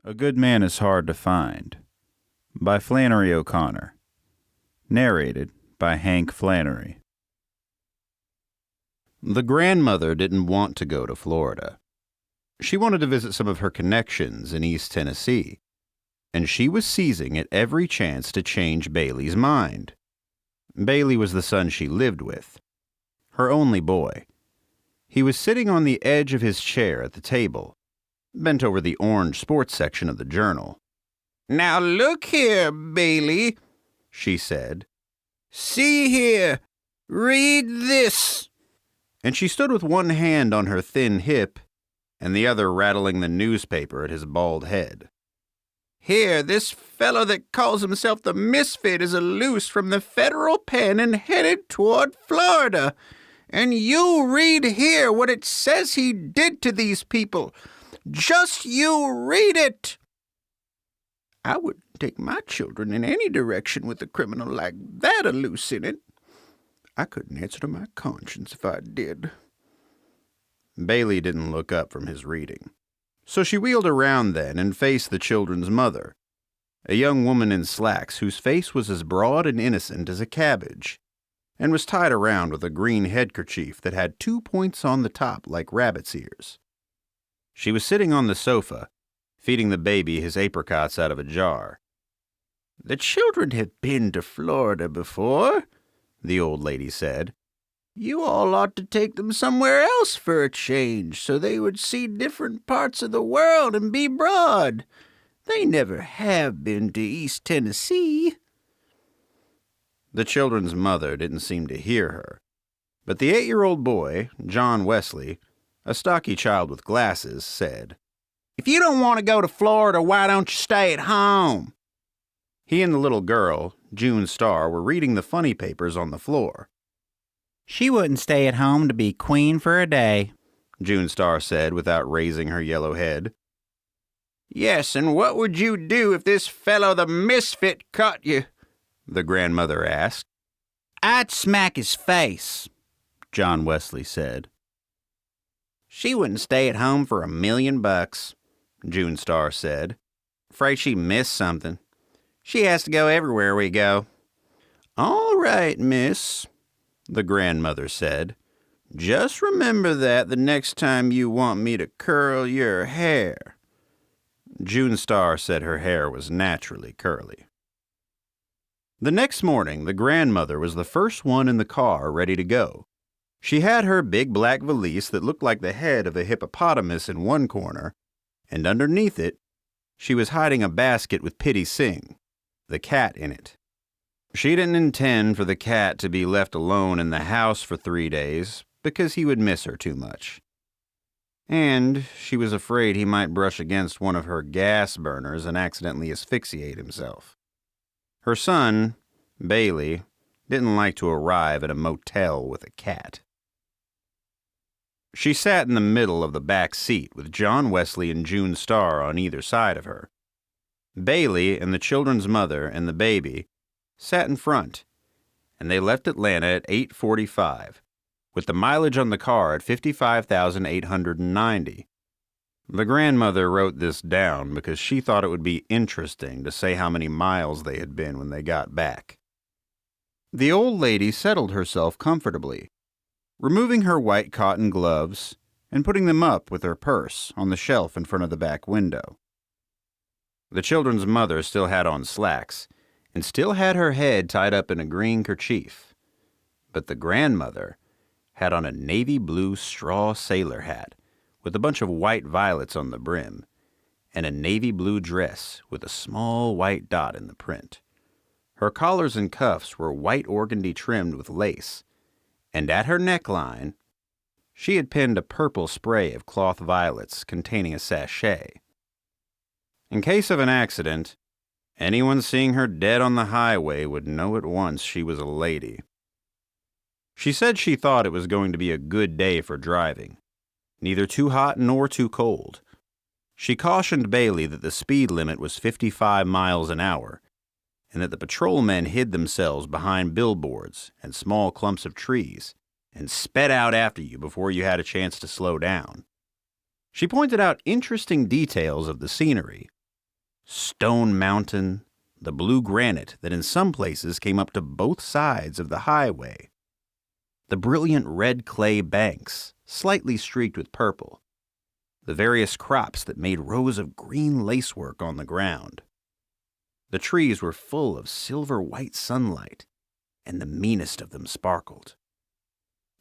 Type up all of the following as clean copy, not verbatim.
A Good Man is Hard to Find by Flannery O'Connor. Narrated by Hank Flannery. The grandmother didn't want to go to Florida. She wanted to visit some of her connections in East Tennessee, and she was seizing at every chance to change Bailey's mind. Bailey was the son she lived with, her only boy. He was sitting on the edge of his chair at the table, bent over the orange sports section of the journal. "Now look here, Bailey," she said. "See here. Read this." And she stood with one hand on her thin hip and the other rattling the newspaper at his bald head. "Here, this fellow that calls himself the Misfit is loose from the federal pen and headed toward Florida. And you read here what it says he did to these people. Just you read it." "I wouldn't take my children in any direction with a criminal like that loose in it. I couldn't answer to my conscience if I did." Bailey didn't look up from his reading. So she wheeled around then and faced the children's mother, a young woman in slacks whose face was as broad and innocent as a cabbage, and was tied around with a green headkerchief that had 2 points on the top like rabbit's ears. She was sitting on the sofa, feeding the baby his apricots out of a jar. "The children have been to Florida before," the old lady said. "You all ought to take them somewhere else for a change, so they would see different parts of the world and be broad. They never have been to East Tennessee." The children's mother didn't seem to hear her, but the 8-year-old boy, John Wesley, a stocky child with glasses, said, "If you don't want to go to Florida, why don't you stay at home?" He and the little girl, June Starr, were reading the funny papers on the floor. "She wouldn't stay at home to be queen for a day," June Starr said without raising her yellow head. "Yes, and what would you do if this fellow the Misfit caught you?" the grandmother asked. "I'd smack his face," John Wesley said. "She wouldn't stay at home for $1,000,000, June Starr said. "Afraid she missed something. She has to go everywhere we go." "All right, miss," the grandmother said. "Just remember that the next time you want me to curl your hair." June Starr said her hair was naturally curly. The next morning, the grandmother was the first one in the car ready to go. She had her big black valise that looked like the head of a hippopotamus in one corner, and underneath it, she was hiding a basket with Pitty Sing, the cat, in it. She didn't intend for the cat to be left alone in the house for 3 days because he would miss her too much. And she was afraid he might brush against one of her gas burners and accidentally asphyxiate himself. Her son, Bailey, didn't like to arrive at a motel with a cat. She sat in the middle of the back seat with John Wesley and June Starr on either side of her. Bailey and the children's mother and the baby sat in front, and they left Atlanta at 8:45, with the mileage on the car at 55,890. The grandmother wrote this down because she thought it would be interesting to say how many miles they had been when they got back. The old lady settled herself comfortably, removing her white cotton gloves and putting them up with her purse on the shelf in front of the back window. The children's mother still had on slacks and still had her head tied up in a green kerchief, but the grandmother had on a navy blue straw sailor hat with a bunch of white violets on the brim, and a navy blue dress with a small white dot in the print. Her collars and cuffs were white organdy trimmed with lace, and at her neckline, she had pinned a purple spray of cloth violets containing a sachet. In case of an accident, anyone seeing her dead on the highway would know at once she was a lady. She said she thought it was going to be a good day for driving, neither too hot nor too cold. She cautioned Bailey that the speed limit was 55 miles an hour, and that the patrolmen hid themselves behind billboards and small clumps of trees and sped out after you before you had a chance to slow down. She pointed out interesting details of the scenery, Stone Mountain, the blue granite that in some places came up to both sides of the highway, the brilliant red clay banks, slightly streaked with purple, the various crops that made rows of green lacework on the ground. The trees were full of silver-white sunlight, and the meanest of them sparkled.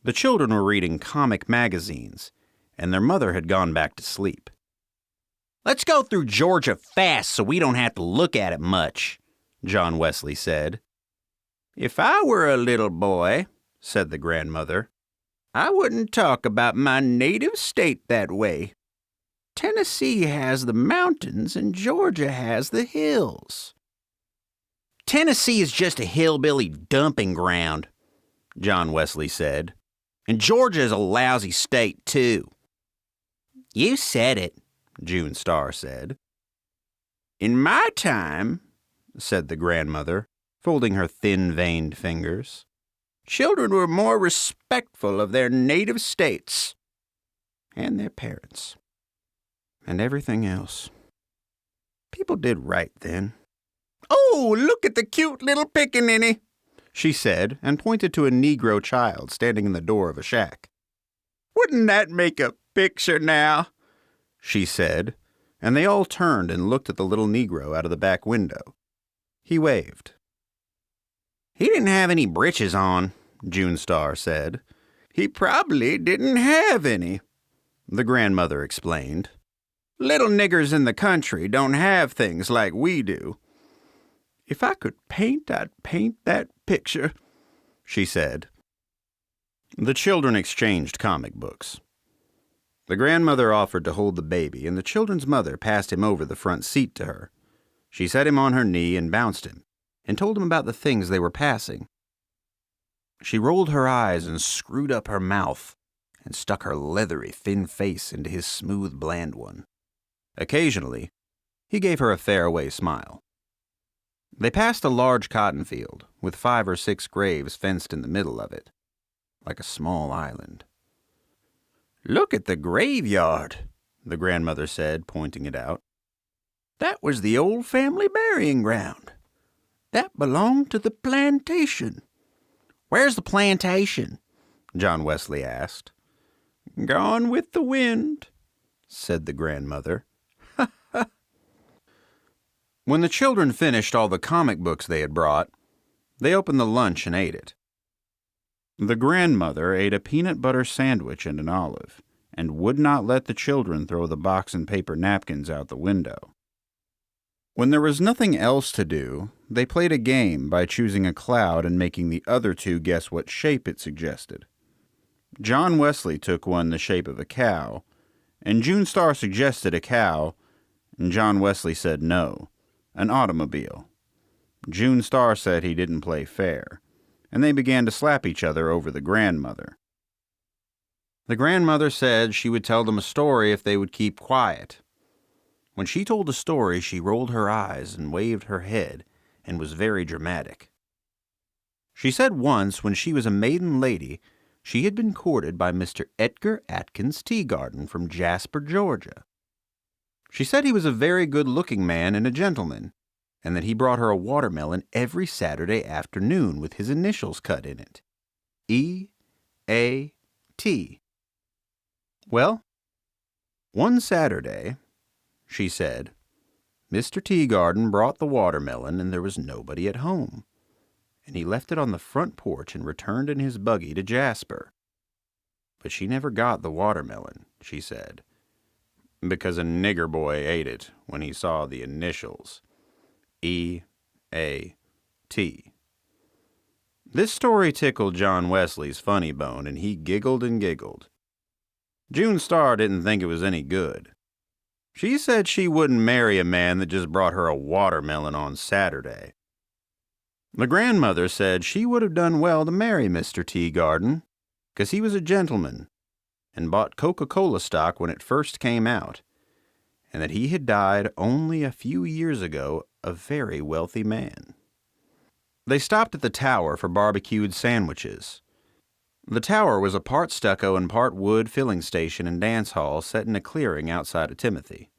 The children were reading comic magazines, and their mother had gone back to sleep. "Let's go through Georgia fast so we don't have to look at it much," John Wesley said. "If I were a little boy," said the grandmother, "I wouldn't talk about my native state that way. Tennessee has the mountains and Georgia has the hills." "Tennessee is just a hillbilly dumping ground," John Wesley said. "And Georgia is a lousy state, too." "You said it," June Star said. "In my time," said the grandmother, folding her thin-veined fingers, "children were more respectful of their native states and their parents and everything else. People did right then." "Oh, look at the cute little pickaninny," she said, and pointed to a Negro child standing in the door of a shack. "Wouldn't that make a picture now?" she said, and they all turned and looked at the little Negro out of the back window. He waved. "He didn't have any breeches on," June Star said. "He probably didn't have any," the grandmother explained. "Little niggers in the country don't have things like we do. If I could paint, I'd paint that picture," she said. The children exchanged comic books. The grandmother offered to hold the baby, and the children's mother passed him over the front seat to her. She set him on her knee and bounced him, and told him about the things they were passing. She rolled her eyes and screwed up her mouth and stuck her leathery, thin face into his smooth, bland one. Occasionally, he gave her a faraway smile. They passed a large cotton field, with 5 or 6 graves fenced in the middle of it, like a small island. "Look at the graveyard," the grandmother said, pointing it out. "That was the old family burying ground. That belonged to the plantation." "Where's the plantation?" John Wesley asked. "Gone with the wind," said the grandmother. When the children finished all the comic books they had brought, they opened the lunch and ate it. The grandmother ate a peanut butter sandwich and an olive, and would not let the children throw the box and paper napkins out the window. When there was nothing else to do, they played a game by choosing a cloud and making the other two guess what shape it suggested. John Wesley took one the shape of a cow, and June Star suggested a cow, and John Wesley said no, an automobile. June Star said he didn't play fair, and they began to slap each other over the grandmother. The grandmother said she would tell them a story if they would keep quiet. When she told a story, she rolled her eyes and waved her head and was very dramatic. She said once when she was a maiden lady, she had been courted by Mr. Edgar Atkins Teagarden from Jasper, Georgia. She said he was a very good-looking man and a gentleman, and that he brought her a watermelon every Saturday afternoon with his initials cut in it. E-A-T. Well, one Saturday, she said, Mr. Teagarden brought the watermelon and there was nobody at home, and he left it on the front porch and returned in his buggy to Jasper. But she never got the watermelon, she said, because a nigger boy ate it when he saw the initials, E-A-T. This story tickled John Wesley's funny bone, and he giggled and giggled. June Star didn't think it was any good. She said she wouldn't marry a man that just brought her a watermelon on Saturday. The grandmother said she would have done well to marry Mr. Teagarden, 'cause he was a gentleman, and bought Coca-Cola stock when it first came out, and that he had died only a few years ago a very wealthy man. They stopped at the Tower for barbecued sandwiches. The Tower was a part stucco and part wood filling station and dance hall set in a clearing outside of Timothy.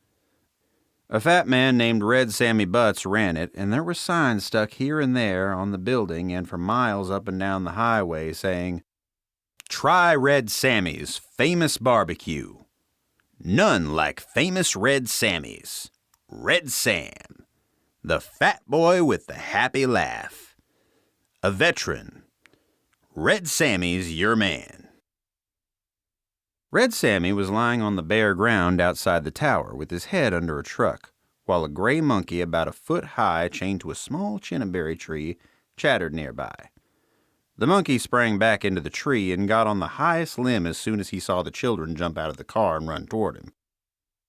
A fat man named Red Sammy Butts ran it, and there were signs stuck here and there on the building and for miles up and down the highway saying, "Try Red Sammy's famous barbecue. None like famous Red Sammy's. Red Sam, the fat boy with the happy laugh. A veteran. Red Sammy's your man." Red Sammy was lying on the bare ground outside the tower with his head under a truck, while a gray monkey about a foot high chained to a small chinnaberry tree chattered nearby. The monkey sprang back into the tree and got on the highest limb as soon as he saw the children jump out of the car and run toward him.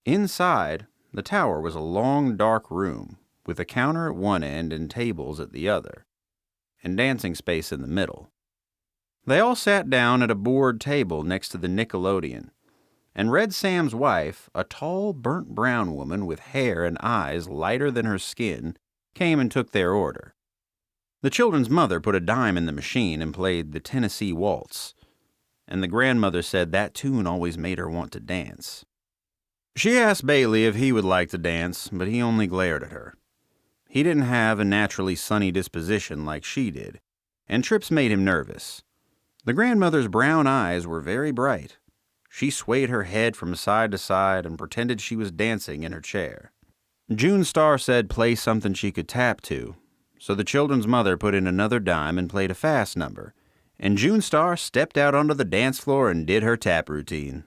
Inside, the tower was a long, dark room with a counter at one end and tables at the other, and dancing space in the middle. They all sat down at a board table next to the Nickelodeon, and Red Sam's wife, a tall, burnt brown woman with hair and eyes lighter than her skin, came and took their order. The children's mother put a dime in the machine and played the Tennessee Waltz, and the grandmother said that tune always made her want to dance. She asked Bailey if he would like to dance, but he only glared at her. He didn't have a naturally sunny disposition like she did, and trips made him nervous. The grandmother's brown eyes were very bright. She swayed her head from side to side and pretended she was dancing in her chair. June Star said play something she could tap to, so the children's mother put in another dime and played a fast number, and June Star stepped out onto the dance floor and did her tap routine.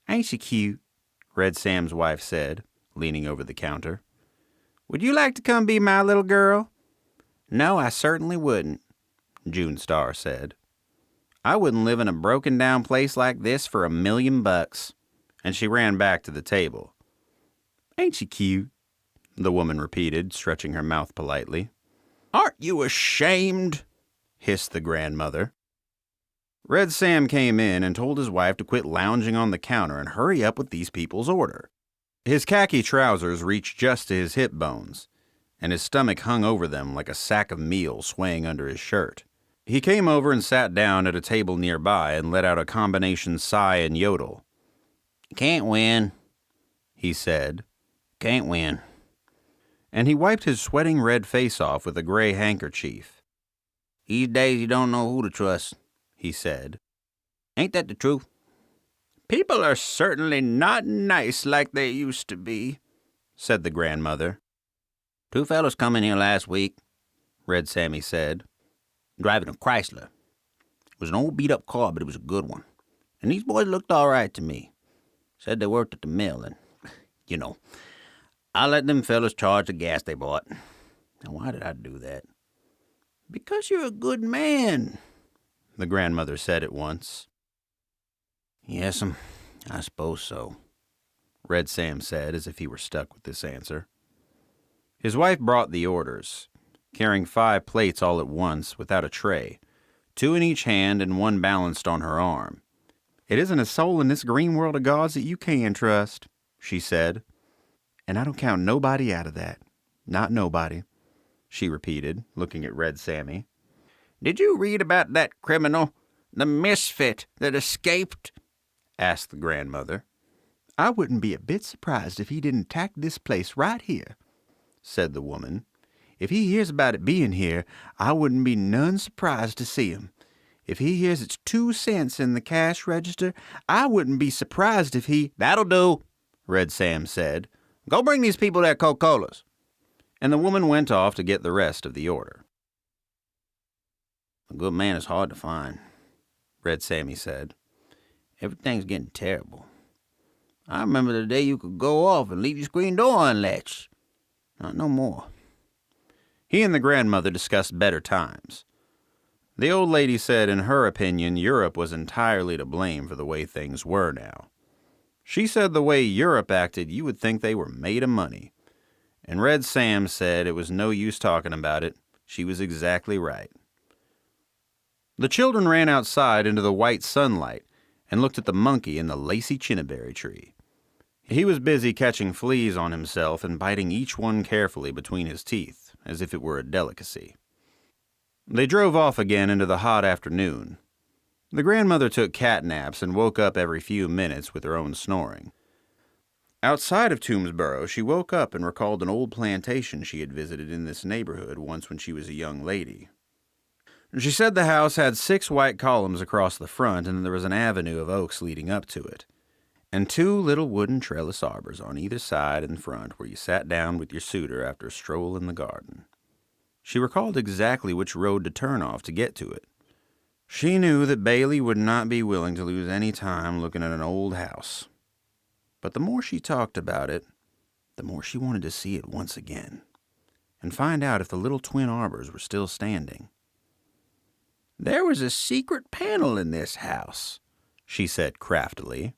"Ain't she cute?" Red Sam's wife said, leaning over the counter. "Would you like to come be my little girl?" "No, I certainly wouldn't," June Star said. "I wouldn't live in a broken-down place like this for $1,000,000, and she ran back to the table. "Ain't she cute?" the woman repeated, stretching her mouth politely. "Aren't you ashamed?" hissed the grandmother. Red Sam came in and told his wife to quit lounging on the counter and hurry up with these people's order. His khaki trousers reached just to his hip bones, and his stomach hung over them like a sack of meal swaying under his shirt. He came over and sat down at a table nearby and let out a combination sigh and yodel. "Can't win," he said. "Can't win." And he wiped his sweating red face off with a gray handkerchief. "These days you don't know who to trust," he said. "Ain't that the truth?" "People are certainly not nice like they used to be," said the grandmother. "Two fellows come in here last week," Red Sammy said, "driving a Chrysler. It was an old beat-up car, but it was a good one. And these boys looked all right to me. Said they worked at the mill, and, I let them fellas charge the gas they bought. Now, why did I do that?" "Because you're a good man," the grandmother said at once. "Yes'm, I suppose so," Red Sam said, as if he were stuck with this answer. His wife brought the orders, carrying 5 plates all at once without a tray, 2 in each hand and 1 balanced on her arm. "It isn't a soul in this green world of God's that you can trust," she said. "And I don't count nobody out of that. Not nobody," she repeated, looking at Red Sammy. "Did you read about that criminal, the misfit that escaped?" asked the grandmother. "I wouldn't be a bit surprised if he didn't attack this place right here," said the woman. "If he hears about it being here, I wouldn't be none surprised to see him. If he hears it's 2 cents in the cash register, I wouldn't be surprised if he—" "That'll do," Red Sam said. "Go bring these people their Coca-Colas." And the woman went off to get the rest of the order. "A good man is hard to find," Red Sammy said. "Everything's getting terrible. I remember the day you could go off and leave your screen door unlatched. Not no more." He and the grandmother discussed better times. The old lady said in her opinion Europe was entirely to blame for the way things were now. She said the way Europe acted, you would think they were made of money. And Red Sam said it was no use talking about it. She was exactly right. The children ran outside into the white sunlight and looked at the monkey in the lacy chinnaberry tree. He was busy catching fleas on himself and biting each one carefully between his teeth, as if it were a delicacy. They drove off again into the hot afternoon. The grandmother took cat naps and woke up every few minutes with her own snoring. Outside of Toomsboro, she woke up and recalled an old plantation she had visited in this neighborhood once when she was a young lady. She said the house had 6 white columns across the front, and there was an avenue of oaks leading up to it, and 2 little wooden trellis arbors on either side and front where you sat down with your suitor after a stroll in the garden. She recalled exactly which road to turn off to get to it. She knew that Bailey would not be willing to lose any time looking at an old house. But the more she talked about it, the more she wanted to see it once again, and find out if the little twin arbors were still standing. "There was a secret panel in this house," she said craftily,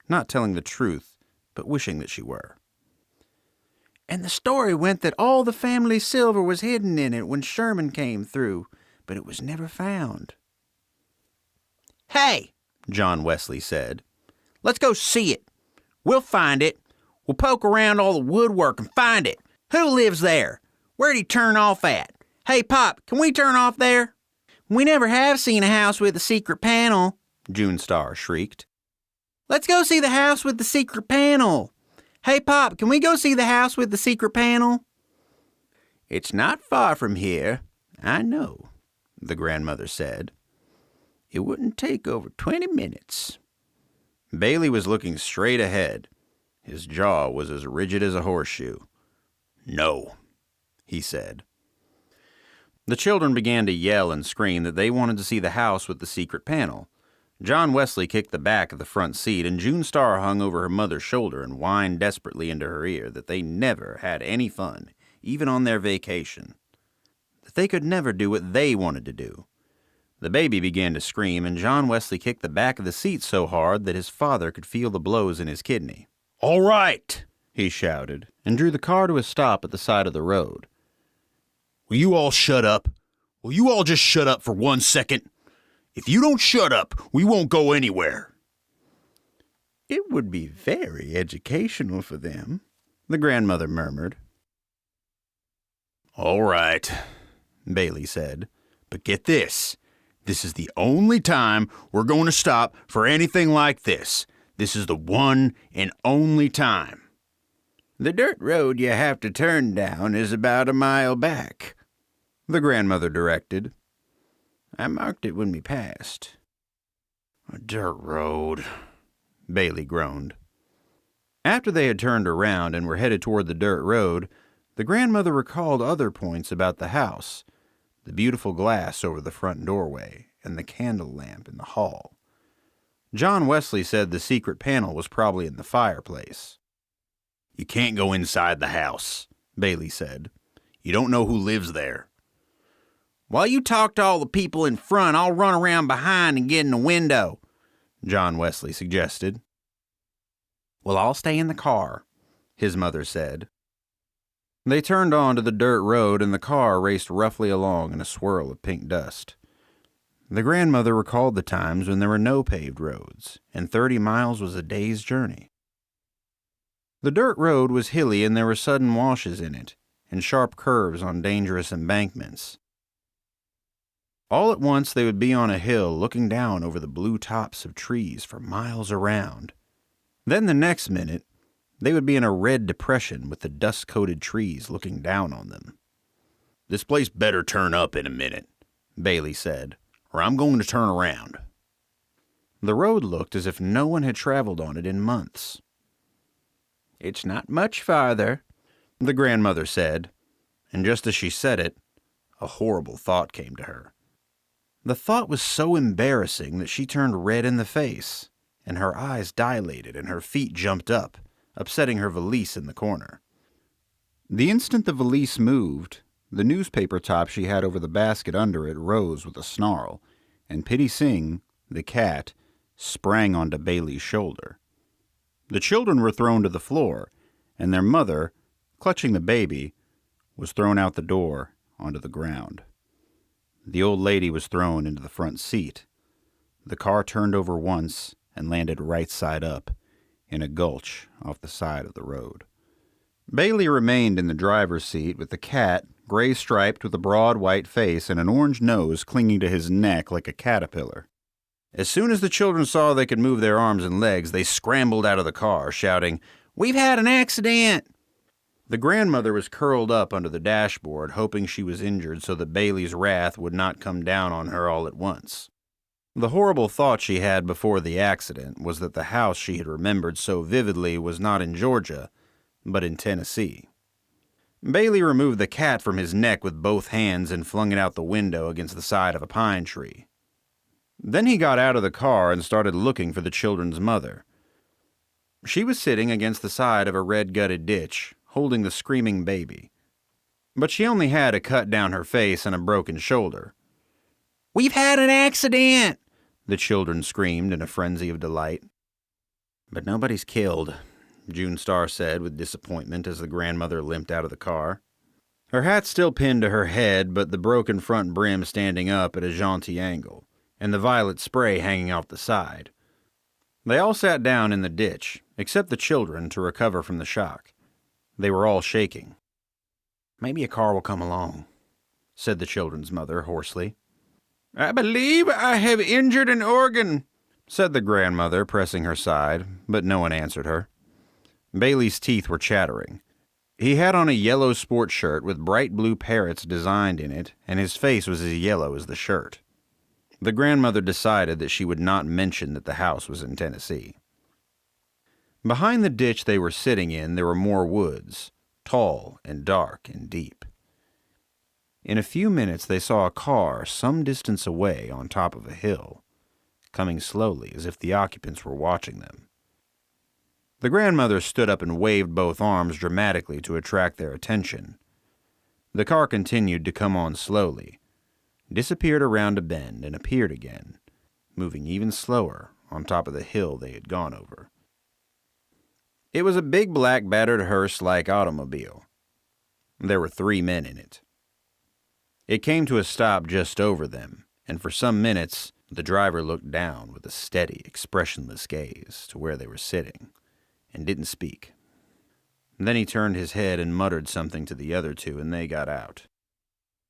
not telling the truth, but wishing that she were. "And the story went that all the family silver was hidden in it when Sherman came through, but it was never found." "Hey," John Wesley said. "let's go see it. We'll find it. We'll poke around all the woodwork and find it. Who lives there? Where'd he turn off at? Hey, Pop, can we turn off there?" "We never have seen a house with a secret panel," June Star shrieked. "Let's go see the house with the secret panel. Hey, Pop, can we go see the house with the secret panel?" "It's not far from here, I know," the grandmother said. "It wouldn't take over 20 minutes. Bailey was looking straight ahead. His jaw was as rigid as a horseshoe. "No," he said. The children began to yell and scream that they wanted to see the house with the secret panel. John Wesley kicked the back of the front seat, and June Star hung over her mother's shoulder and whined desperately into her ear that they never had any fun, even on their vacation. That they could never do what they wanted to do. The baby began to scream, and John Wesley kicked the back of the seat so hard that his father could feel the blows in his kidney. "All right," he shouted, and drew the car to a stop at the side of the road. "Will you all shut up? Will you all just shut up for 1 second? If you don't shut up, we won't go anywhere." "It would be very educational for them," the grandmother murmured. "All right," Bailey said, "but get this. This is the only time we're going to stop for anything like this. This is the one and only time." "The dirt road you have to turn down is about a mile back," the grandmother directed. "I marked it when we passed." "A dirt road," Bailey groaned. After they had turned around and were headed toward the dirt road, the grandmother recalled other points about the house, the beautiful glass over the front doorway, and the candle lamp in the hall. John Wesley said the secret panel was probably in the fireplace. "You can't go inside the house," Bailey said. "You don't know who lives there." "While you talk to all the people in front, I'll run around behind and get in the window," John Wesley suggested. "Well, I'll stay in the car," his mother said. They turned onto the dirt road, and the car raced roughly along in a swirl of pink dust. The grandmother recalled the times when there were no paved roads, and 30 miles was a day's journey. The dirt road was hilly, and there were sudden washes in it, and sharp curves on dangerous embankments. All at once they would be on a hill looking down over the blue tops of trees for miles around. Then the next minute, they would be in a red depression with the dust-coated trees looking down on them. "This place better turn up in a minute," Bailey said, "or I'm going to turn around." The road looked as if no one had traveled on it in months. "It's not much farther," the grandmother said, and just as she said it, a horrible thought came to her. The thought was so embarrassing that she turned red in the face, and her eyes dilated and her feet jumped up, upsetting her valise in the corner. The instant the valise moved, the newspaper top she had over the basket under it rose with a snarl, and Pitty Singh, the cat, sprang onto Bailey's shoulder. The children were thrown to the floor, and their mother, clutching the baby, was thrown out the door onto the ground. The old lady was thrown into the front seat. The car turned over once and landed right side up in a gulch off the side of the road. Bailey remained in the driver's seat with the cat, gray-striped with a broad white face and an orange nose clinging to his neck like a caterpillar. As soon as the children saw they could move their arms and legs, they scrambled out of the car, shouting, We've had an accident. The grandmother was curled up under the dashboard, hoping she was injured so that Bailey's wrath would not come down on her all at once. The horrible thought she had before the accident was that the house she had remembered so vividly was not in Georgia, but in Tennessee. Bailey removed the cat from his neck with both hands and flung it out the window against the side of a pine tree. Then he got out of the car and started looking for the children's mother. She was sitting against the side of a red-gutted ditch, holding the screaming baby. But she only had a cut down her face and a broken shoulder. We've had an accident, the children screamed in a frenzy of delight. But nobody's killed, June Star said with disappointment as the grandmother limped out of the car. Her hat still pinned to her head, but the broken front brim standing up at a jaunty angle, and the violet spray hanging off the side. They all sat down in the ditch, except the children, to recover from the shock. They were all shaking. Maybe a car will come along, said the children's mother hoarsely. I believe I have injured an organ, said the grandmother, pressing her side, but no one answered her. Bailey's teeth were chattering. He had on a yellow sports shirt with bright blue parrots designed in it, and his face was as yellow as the shirt. The grandmother decided that she would not mention that the house was in Tennessee. Behind the ditch they were sitting in, there were more woods, tall and dark and deep. In a few minutes they saw a car some distance away on top of a hill, coming slowly as if the occupants were watching them. The grandmother stood up and waved both arms dramatically to attract their attention. The car continued to come on slowly, disappeared around a bend, and appeared again, moving even slower on top of the hill they had gone over. It was a big black battered hearse-like automobile. There were 3 men in it. It came to a stop just over them, and for some minutes the driver looked down with a steady, expressionless gaze to where they were sitting, and didn't speak. Then he turned his head and muttered something to the other 2, and they got out.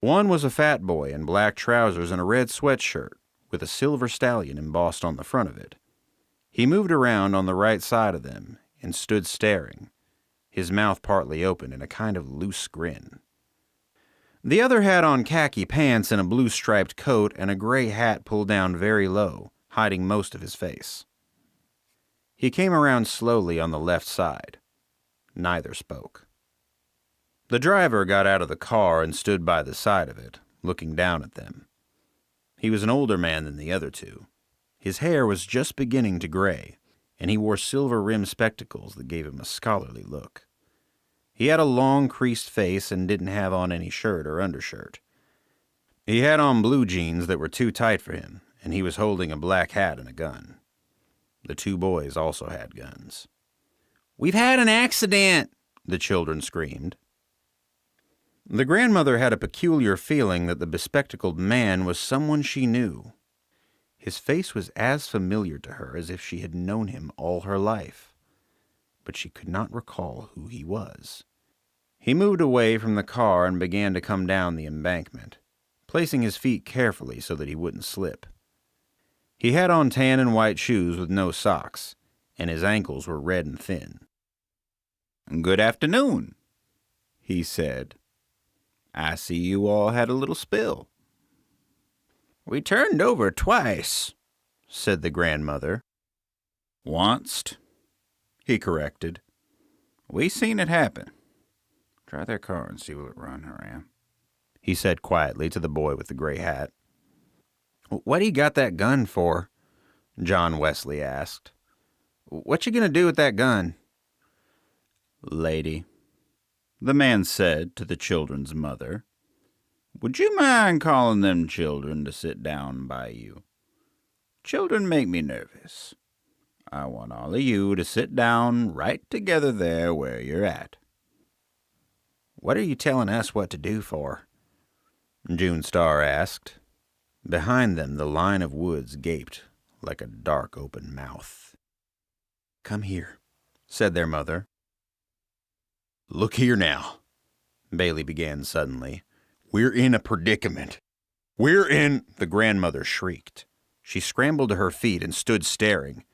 One was a fat boy in black trousers and a red sweatshirt, with a silver stallion embossed on the front of it. He moved around on the right side of them and stood staring, his mouth partly open in a kind of loose grin. The other had on khaki pants and a blue striped coat and a gray hat pulled down very low, hiding most of his face. He came around slowly on the left side. Neither spoke. The driver got out of the car and stood by the side of it, looking down at them. He was an older man than the other 2. His hair was just beginning to gray, and he wore silver-rimmed spectacles that gave him a scholarly look. He had a long, creased face and didn't have on any shirt or undershirt. He had on blue jeans that were too tight for him, and he was holding a black hat and a gun. The 2 boys also had guns. We've had an accident, the children screamed. The grandmother had a peculiar feeling that the bespectacled man was someone she knew. His face was as familiar to her as if she had known him all her life, but she could not recall who he was. He moved away from the car and began to come down the embankment, placing his feet carefully so that he wouldn't slip. He had on tan and white shoes with no socks, and his ankles were red and thin. "Good afternoon," he said. "I see you all had a little spill." We turned over twice, said the grandmother. "Onct," he corrected. "We seen it happen. Try their car and see will it run, Haram," he said quietly to the boy with the gray hat. "What do you got that gun for?" John Wesley asked. "What you gonna do with that gun?" "Lady," the man said to the children's mother, "would you mind calling them children to sit down by you? Children make me nervous. I want all of you to sit down right together there where you're at." "What are you telling us what to do for?" June Star asked. Behind them the line of woods gaped like a dark open mouth. "Come here," said their mother. "Look here now," Bailey began suddenly. "We're in a predicament. The grandmother shrieked. She scrambled to her feet and stood staring.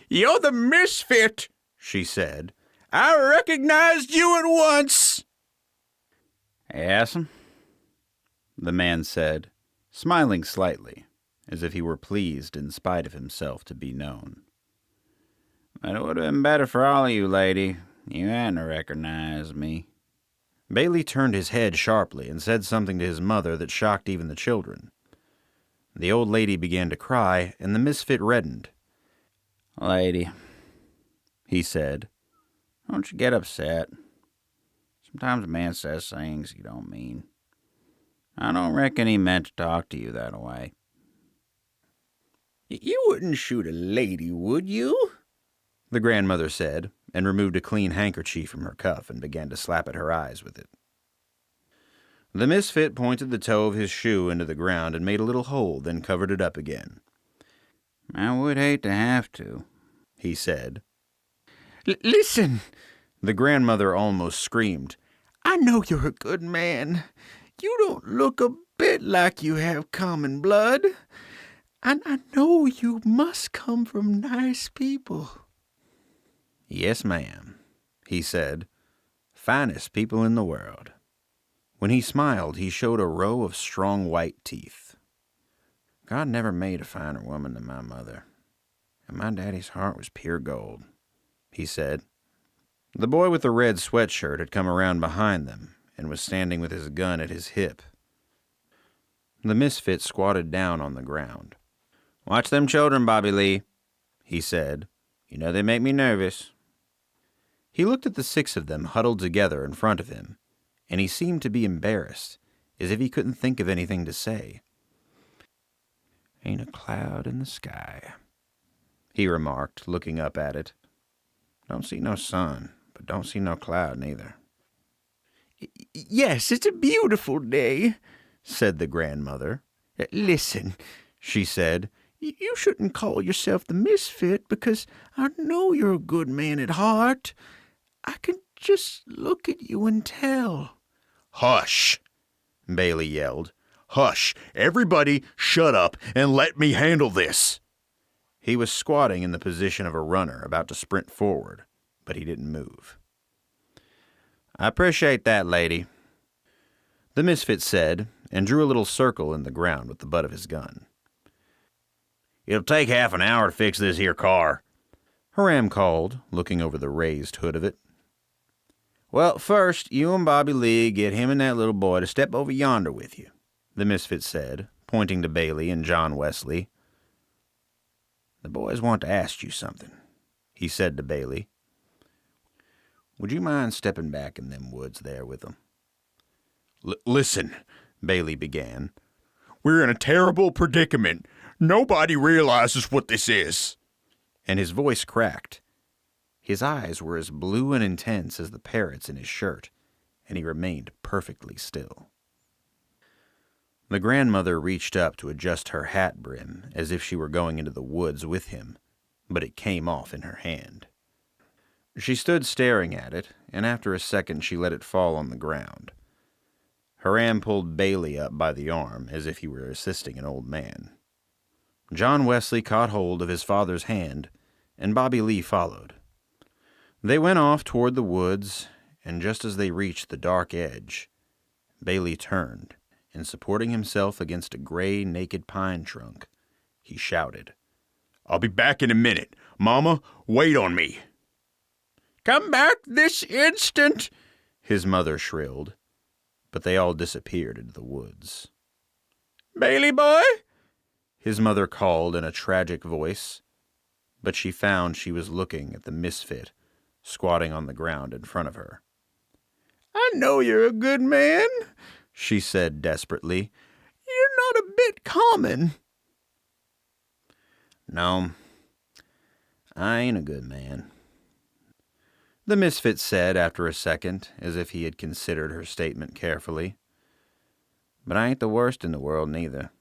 You're the misfit, she said. I recognized you at once. Yes'm, the man said, smiling slightly, as if he were pleased in spite of himself to be known. But it would have been better for all of you, lady. You hadn't recognized me. Bailey turned his head sharply and said something to his mother that shocked even the children. The old lady began to cry, and the misfit reddened. Lady, he said, don't you get upset. Sometimes a man says things he don't mean. I don't reckon he meant to talk to you that way. You wouldn't shoot a lady, would you? The grandmother said, and removed a clean handkerchief from her cuff and began to slap at her eyes with it. The misfit pointed the toe of his shoe into the ground and made a little hole, then covered it up again. I would hate to have to, he said. Listen, the grandmother almost screamed. I know you're a good man. You don't look a bit like you have common blood. And I know you must come from nice people. Yes, ma'am, he said. Finest people in the world. When he smiled, he showed a row of strong white teeth. God never made a finer woman than my mother, and my daddy's heart was pure gold, he said. The boy with the red sweatshirt had come around behind them and was standing with his gun at his hip. The misfit squatted down on the ground. Watch them children, Bobby Lee, he said. You know they make me nervous. He looked at the 6 of them huddled together in front of him, and he seemed to be embarrassed, as if he couldn't think of anything to say. Ain't a cloud in the sky, he remarked, looking up at it. Don't see no sun, but don't see no cloud neither. Yes, it's a beautiful day, said the grandmother. Listen, she said, you shouldn't call yourself the misfit because I know you're a good man at heart. I can just look at you and tell. Hush, Bailey yelled. Hush, everybody shut up and let me handle this. He was squatting in the position of a runner about to sprint forward, but he didn't move. I appreciate that, lady, the misfit said, and drew a little circle in the ground with the butt of his gun. It'll take half an hour to fix this here car, Hiram called, looking over the raised hood of it. Well, first, you and Bobby Lee get him and that little boy to step over yonder with you, the misfit said, pointing to Bailey and John Wesley. The boys want to ask you something, he said to Bailey. Would you mind stepping back in them woods there with them? Listen, Bailey began. We're in a terrible predicament. Nobody realizes what this is. And his voice cracked. His eyes were as blue and intense as the parrots in his shirt, and he remained perfectly still. The grandmother reached up to adjust her hat brim as if she were going into the woods with him, but it came off in her hand. She stood staring at it, and after a second she let it fall on the ground. Hiram pulled Bailey up by the arm as if he were assisting an old man. John Wesley caught hold of his father's hand, and Bobby Lee followed. They went off toward the woods, and just as they reached the dark edge, Bailey turned, and supporting himself against a gray, naked pine trunk, he shouted, I'll be back in a minute. Mama, wait on me. Come back this instant, his mother shrilled, but they all disappeared into the woods. Bailey boy, his mother called in a tragic voice, but she found she was looking at the misfit squatting on the ground in front of her. I know you're a good man, she said desperately. You're not a bit common. No, I ain't a good man, the misfit said after a second, as if he had considered her statement carefully. But I ain't the worst in the world neither.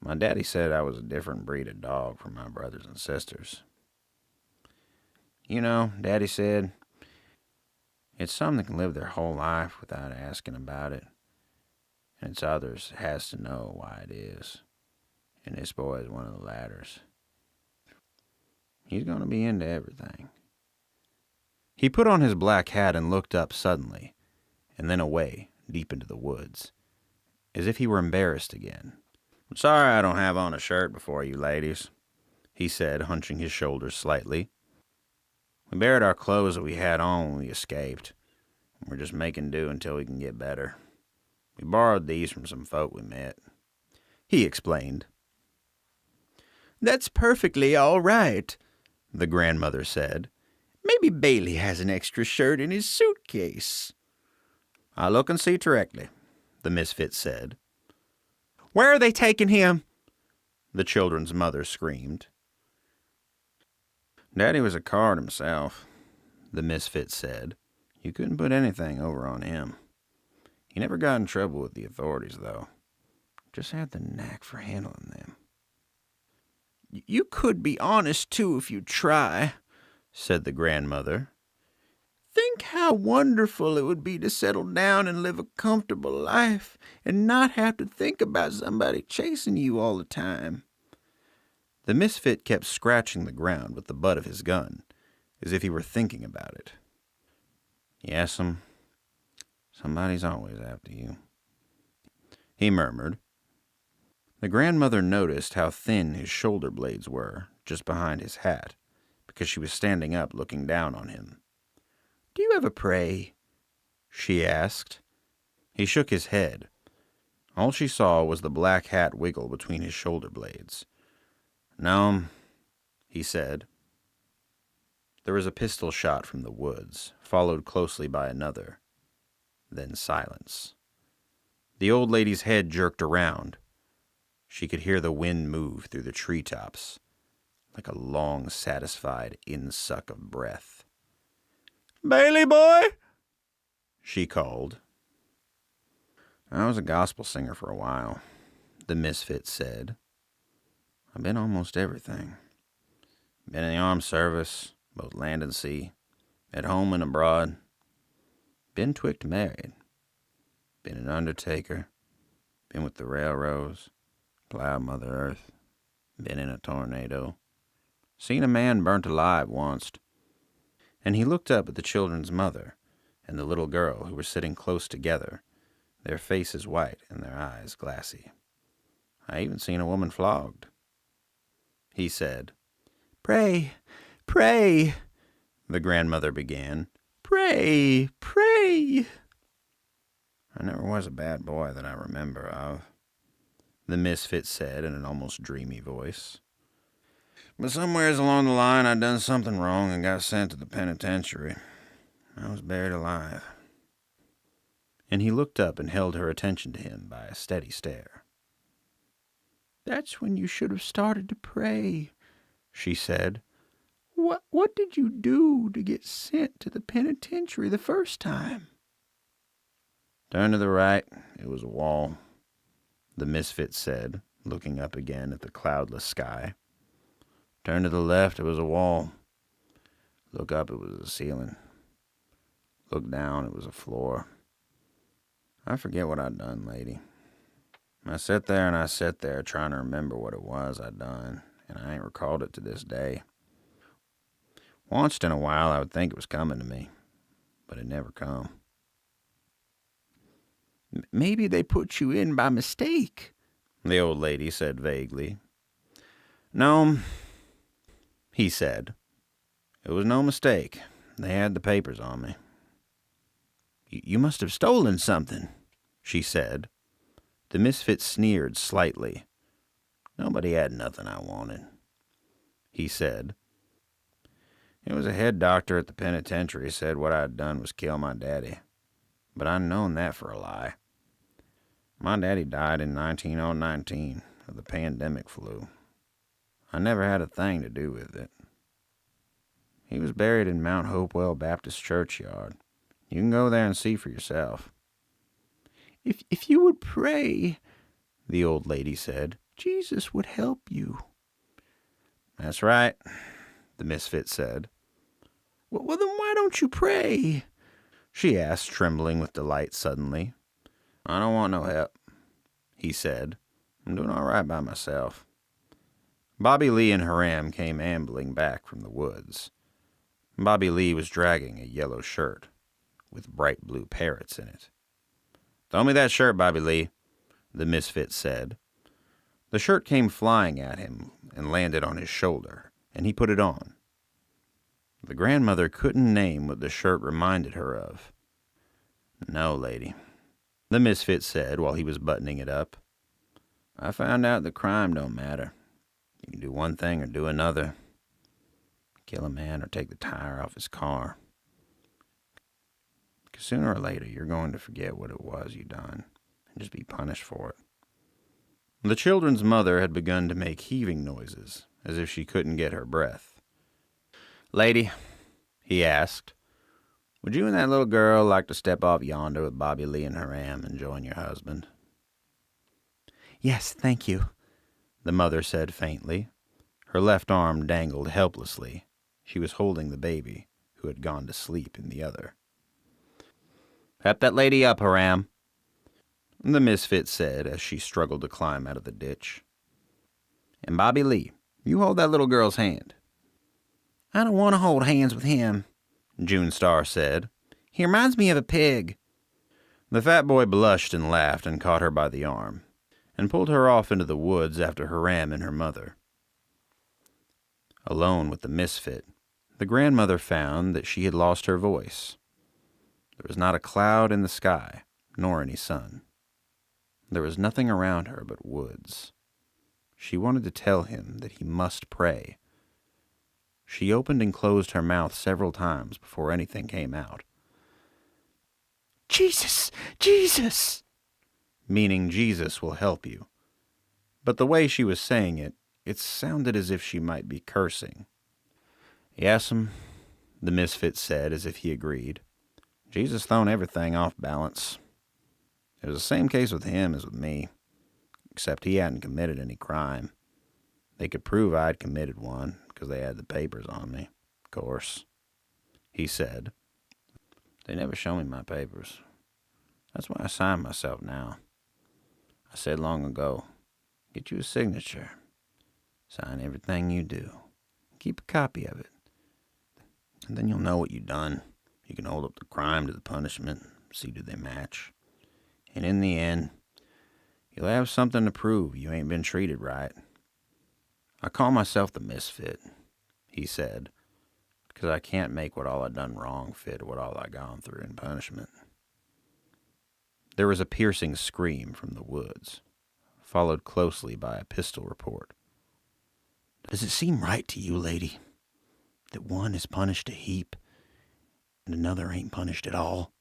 My daddy said I was a different breed of dog from my brothers and sisters. You know, Daddy said, it's some that can live their whole life without asking about it, and it's others that has to know why it is, and this boy is one of the latters. He's going to be into everything. He put on his black hat and looked up suddenly, and then away, deep into the woods, as if he were embarrassed again. "I'm sorry I don't have on a shirt before you ladies," he said, hunching his shoulders slightly. "We buried our clothes that we had on when we escaped. We're just making do until we can get better. We borrowed these from some folk we met," he explained. "That's perfectly all right," the grandmother said. "Maybe Bailey has an extra shirt in his suitcase." "I'll look and see directly," the misfit said. "Where are they taking him?" the children's mother screamed. "Daddy was a card himself," the misfit said. "You couldn't put anything over on him. He never got in trouble with the authorities, though. Just had the knack for handling them." "You could be honest, too, if you try," said the grandmother. "Think how wonderful it would be to settle down and live a comfortable life and not have to think about somebody chasing you all the time." The misfit kept scratching the ground with the butt of his gun, as if he were thinking about it. "Yes'm, somebody's always after you," he murmured. The grandmother noticed how thin his shoulder blades were, just behind his hat, because she was standing up looking down on him. "Do you ever pray?" she asked. He shook his head. All she saw was the black hat wiggle between his shoulder blades. "No," he said. There was a pistol shot from the woods, followed closely by another. Then silence. The old lady's head jerked around. She could hear the wind move through the treetops, like a long, satisfied insuck of breath. "Bailey boy!" she called. "I was a gospel singer for a while," the misfit said. "I've been almost everything. Been in the armed service, both land and sea, at home and abroad. Been twict married. Been an undertaker. Been with the railroads. Plowed Mother Earth. Been in a tornado. Seen a man burnt alive onct." And he looked up at the children's mother and the little girl who were sitting close together, their faces white and their eyes glassy. "I even seen a woman flogged," he said. "Pray, pray," the grandmother began. "Pray, pray." "I never was a bad boy that I remember of," the misfit said in an almost dreamy voice. "But somewheres along the line I done something wrong and got sent to the penitentiary. I was buried alive." And he looked up and held her attention to him by a steady stare. "That's when you should have started to pray," she said. What did you do to get sent to the penitentiary the first time?" "Turn to the right. It was a wall," the misfit said, looking up again at the cloudless sky. "Turn to the left. It was a wall. Look up. It was a ceiling. Look down. It was a floor. I forget what I done, lady. I sat there trying to remember what it was I done, and I ain't recalled it to this day. Once in a while I would think it was coming to me, but it never come." "Maybe they put you in by mistake," the old lady said vaguely. "No," he said. "It was no mistake. They had the papers on me." You must have stolen something," she said. The misfit sneered slightly. "Nobody had nothing I wanted," he said. "It was a head doctor at the penitentiary said what I'd done was kill my daddy. But I'd known that for a lie. My daddy died in 1919 of the pandemic flu. I never had a thing to do with it. He was buried in Mount Hopewell Baptist Churchyard. You can go there and see for yourself." If you would pray," the old lady said, "Jesus would help you." "That's right," the misfit said. Well, then why don't you pray?" she asked, trembling with delight suddenly. "I don't want no help," he said. "I'm doing all right by myself." Bobby Lee and Haram came ambling back from the woods. Bobby Lee was dragging a yellow shirt with bright blue parrots in it. "Throw me that shirt, Bobby Lee," the misfit said. The shirt came flying at him and landed on his shoulder, and he put it on. The grandmother couldn't name what the shirt reminded her of. "No, lady," the misfit said while he was buttoning it up. "I found out that crime don't matter. You can do one thing or do another. Kill a man or take the tire off his car. 'Cause sooner or later you're going to forget what it was you done and just be punished for it." The children's mother had begun to make heaving noises, as if she couldn't get her breath. "Lady," he asked, "would you and that little girl like to step off yonder with Bobby Lee and Haram and join your husband?" "Yes, thank you," the mother said faintly. Her left arm dangled helplessly. She was holding the baby, who had gone to sleep in the other. "Help that lady up, Haram," the misfit said as she struggled to climb out of the ditch. "And Bobby Lee, you hold that little girl's hand." "I don't want to hold hands with him," June Star said. "He reminds me of a pig." The fat boy blushed and laughed and caught her by the arm, and pulled her off into the woods after Haram and her mother. Alone with the misfit, the grandmother found that she had lost her voice. There was not a cloud in the sky, nor any sun. There was nothing around her but woods. She wanted to tell him that he must pray. She opened and closed her mouth several times before anything came out. "Jesus! Jesus!" meaning Jesus will help you. But the way she was saying it, it sounded as if she might be cursing. "Yes'm," the misfit said as if he agreed. "Jesus thrown everything off balance. It was the same case with him as with me, except he hadn't committed any crime. They could prove I'd committed one, because they had the papers on me, of course," he said. "They never show me my papers. That's why I sign myself now. I said long ago, get you a signature. Sign everything you do. Keep a copy of it. And then you'll know what you done. You can hold up the crime to the punishment, see do they match. And in the end, you'll have something to prove you ain't been treated right. I call myself the misfit," he said, "because I can't make what all I done wrong fit what all I gone through in punishment." There was a piercing scream from the woods, followed closely by a pistol report. "Does it seem right to you, lady, that one is punished a heap and another ain't punished at all?"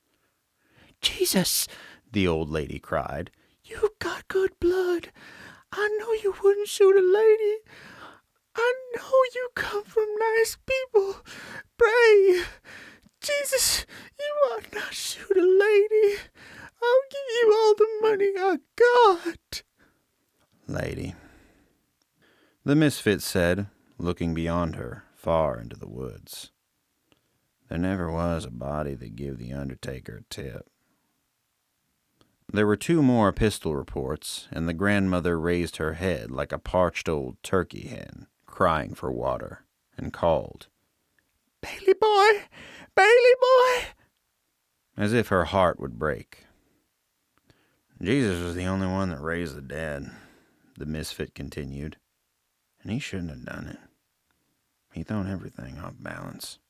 "Jesus!" the old lady cried. "You've got good blood. I know you wouldn't shoot a lady. I know you come from nice people. Pray, Jesus, you ought not shoot a lady. I'll give you all the money I got." "Lady," the misfit said, looking beyond her, far into the woods, "there never was a body that give the undertaker a tip." There were 2 more pistol reports, and the grandmother raised her head like a parched old turkey hen, crying for water, and called, "Bailey boy! Bailey boy!" as if her heart would break. "Jesus was the only one that raised the dead," the misfit continued, "and he shouldn't have done it. He thrown everything off balance.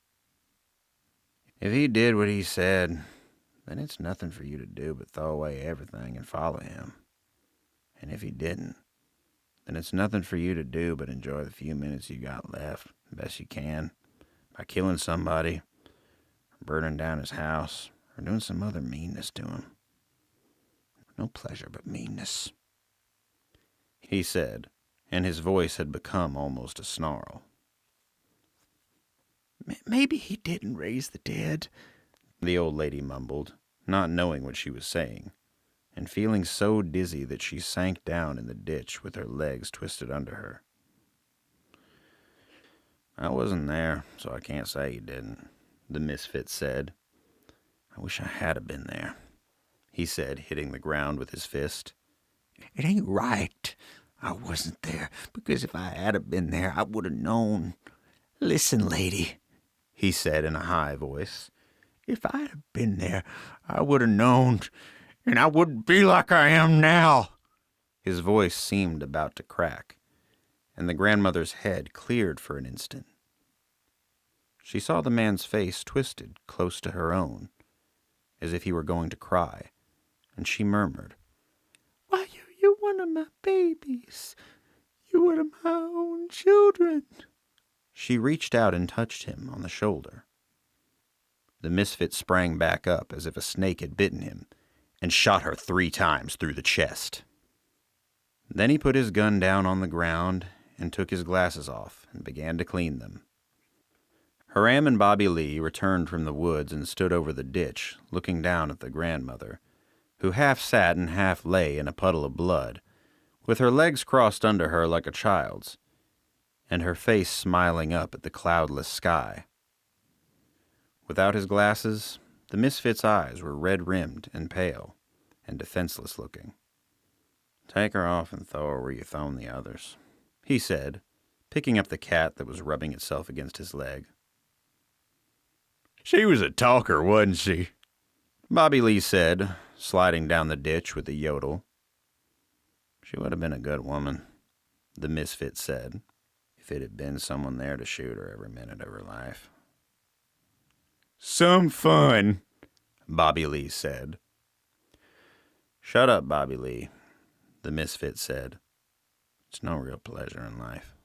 If he did what he said, then it's nothing for you to do but throw away everything and follow him. And if he didn't, then it's nothing for you to do but enjoy the few minutes you got left, the best you can, by killing somebody, or burning down his house, or doing some other meanness to him. No pleasure but meanness," he said, and his voice had become almost a snarl. "Maybe he didn't raise the dead," the old lady mumbled, not knowing what she was saying, and feeling so dizzy that she sank down in the ditch with her legs twisted under her. "I wasn't there, so I can't say he didn't," the misfit said. "I wish I had been there," he said, hitting the ground with his fist. "It ain't right I wasn't there, because if I had been there, I would have known. Listen, lady, he said in a high voice. If I'd have been there, I would have known, and I wouldn't be like I am now. His voice seemed about to crack, and the grandmother's head cleared for an instant. She saw the man's face twisted close to her own, as if he were going to cry, and she murmured, "Why, you're one of my babies. You're one of my own children." She reached out and touched him on the shoulder. The misfit sprang back up as if a snake had bitten him and shot her 3 times through the chest. Then he put his gun down on the ground and took his glasses off and began to clean them. Hiram and Bobby Lee returned from the woods and stood over the ditch, looking down at the grandmother, who half sat and half lay in a puddle of blood, with her legs crossed under her like a child's, and her face smiling up at the cloudless sky. Without his glasses, the misfit's eyes were red-rimmed and pale, and defenseless-looking. "Take her off and throw her where you thrown the others," he said, picking up the cat that was rubbing itself against his leg. "She was a talker, wasn't she?" Bobby Lee said, sliding down the ditch with a yodel. "She would have been a good woman," the misfit said, "if it had been someone there to shoot her every minute of her life." "Some fun," Bobby Lee said. "Shut up, Bobby Lee," the misfit said. "It's no real pleasure in life."